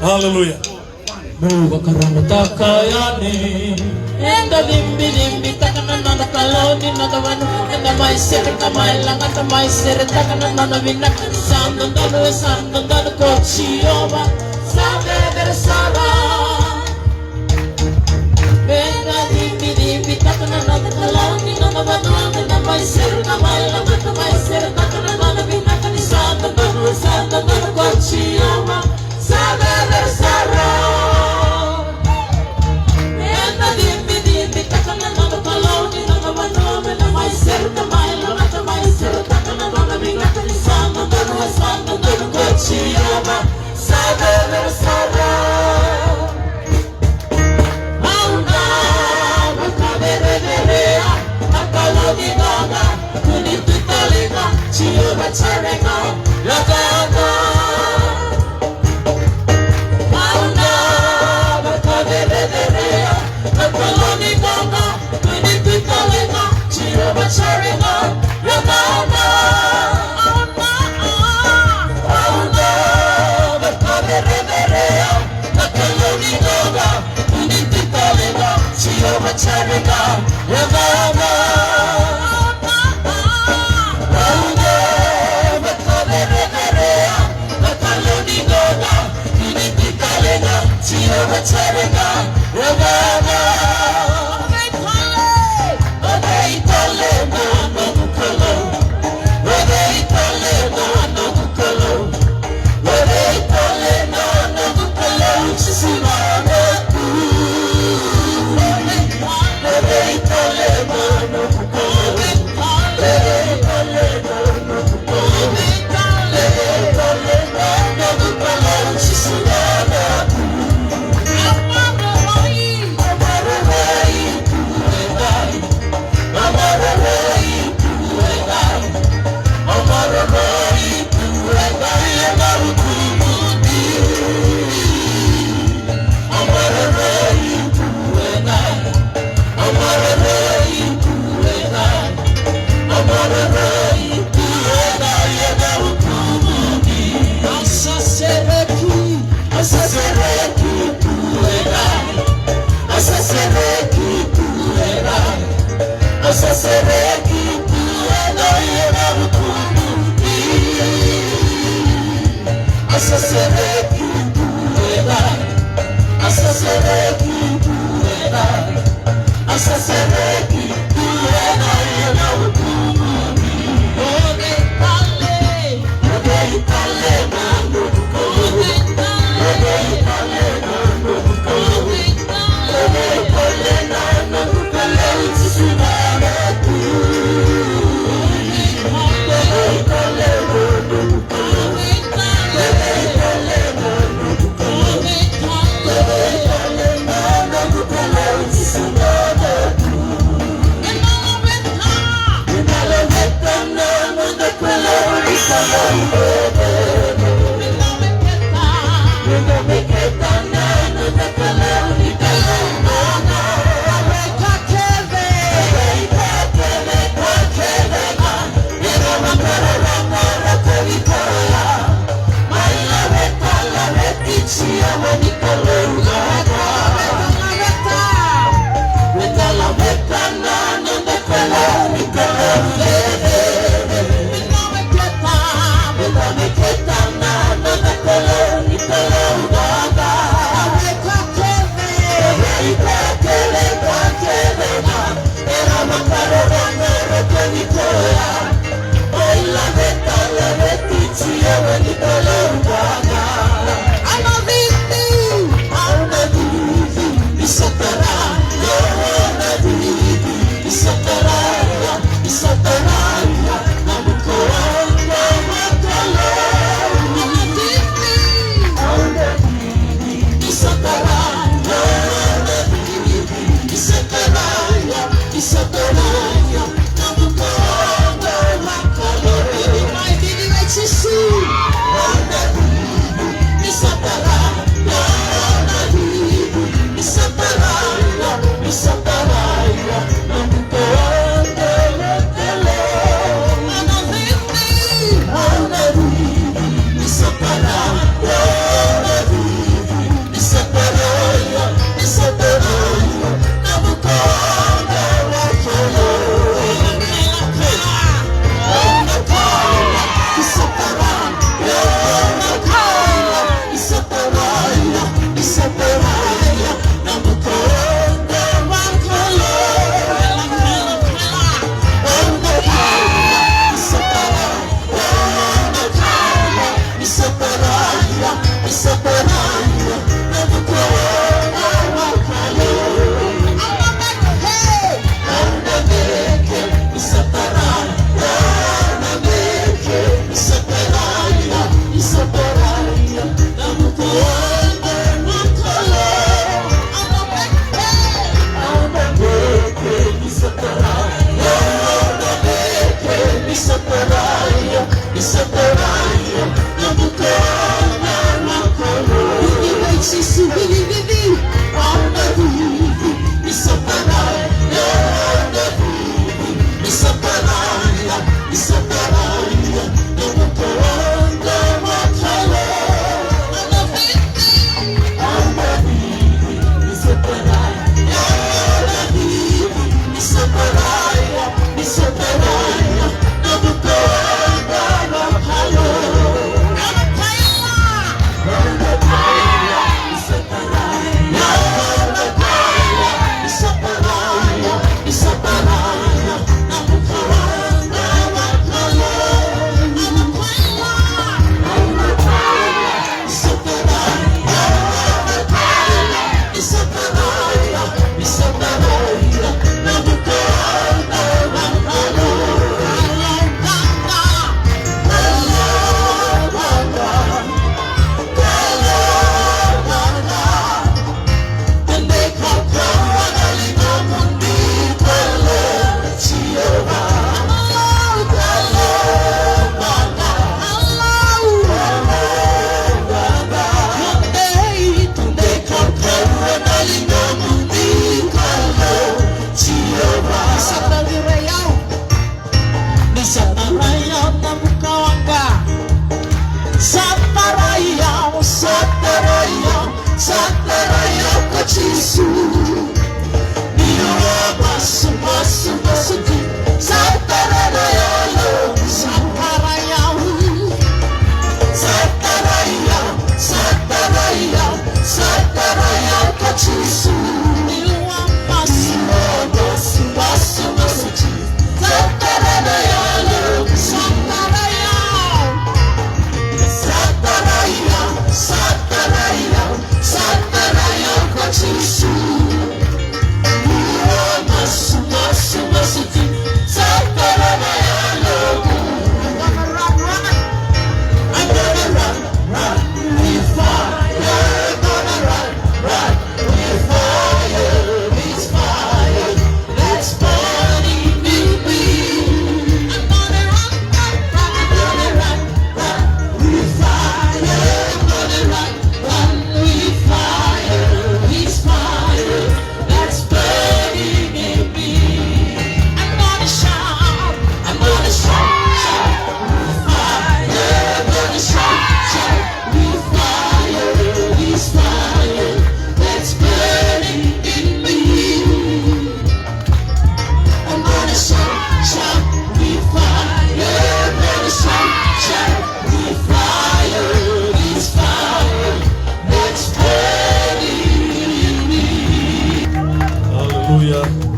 Hallelujah. Mungu karamtaka yani enda dimbi takana nana kaloni nana wanu enda mai sere kamai langa tamai sere takana nana vinna sando dano kochioma sabe versara enda dimbi takana nana kaloni nana wanu enda mai sere kamai langa tamai sere takana nana vinna sando dano kochioma sabe versara Sataraya kachisu Niwa basu basu basu Sataraya lo Sataraya Sataraya Sataraya Sataraya kachisu Niwa basu basu basu basu Sataraya lo Sataraya Sataraya Sataraya Sataraya kachisu Niwa basu basu basu Sataraya lo I'm gonna run, run with fire. I'm gonna run, run with fire. With fire that's burning in me. I'm gonna run, run, run. I'm gonna run, run with fire. I'm gonna run, run with fire. With fire that's burning in me. I'm gonna shout, I'm gonna shout, shout with fire. I'm gonna shout, shout with fire. With fire that's burning in me. I'm gonna shout, shout with fire. I'm gonna shout, shout with fire. With fire that's burning in me. Hallelujah.